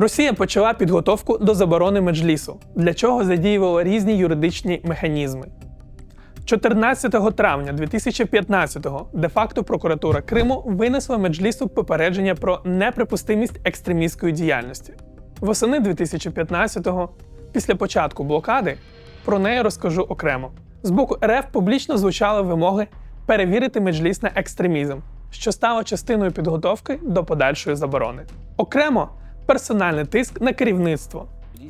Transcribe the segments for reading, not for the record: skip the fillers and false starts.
Росія почала підготовку до заборони Меджлісу, для чого задіювала різні юридичні механізми. 14 травня 2015-го де-факто прокуратура Криму винесла Меджлісу попередження про неприпустимість екстремістської діяльності. Восени 2015-го, після початку блокади, про неї розкажу окремо. З боку РФ публічно звучали вимоги перевірити Меджліс на екстремізм, що стало частиною підготовки до подальшої заборони. Окремо – персональний тиск на керівництво.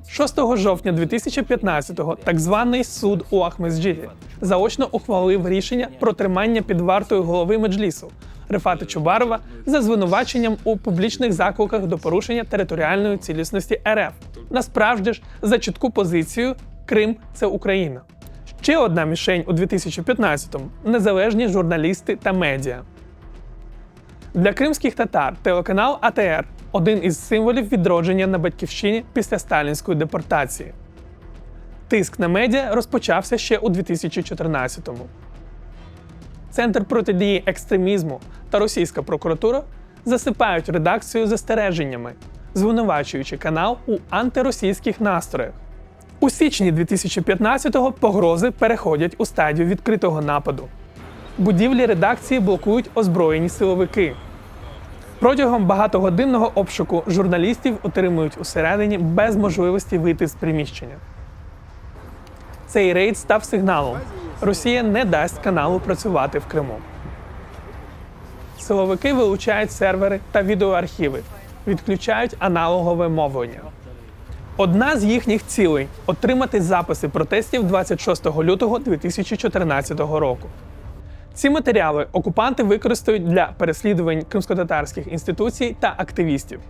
6 жовтня 2015-го так званий суд у Ахмедджиді заочно ухвалив рішення про тримання під вартою голови Меджлісу Рефата Чубарова за звинуваченням у публічних закликах до порушення територіальної цілісності РФ. Насправді ж, за чітку позицію «Крим – це Україна». Ще одна мішень у 2015-му – незалежні журналісти та медіа. Для кримських татар телеканал АТР – один із символів відродження на батьківщині після сталінської депортації. Тиск на медіа розпочався ще у 2014-му. Центр протидії екстремізму та російська прокуратура засипають редакцію застереженнями, звинувачуючи канал у антиросійських настроях. У січні 2015-го погрози переходять у стадію відкритого нападу. Будівлі редакції блокують озброєні силовики. Протягом багатогодинного обшуку журналістів утримують усередині без можливості вийти з приміщення. Цей рейд став сигналом – Росія не дасть каналу працювати в Криму. Силовики вилучають сервери та відеоархіви, відключають аналогове мовлення. Одна з їхніх цілей – отримати записи протестів 26 лютого 2014 року. Ці матеріали окупанти використають для переслідувань кримськотатарських інституцій та активістів.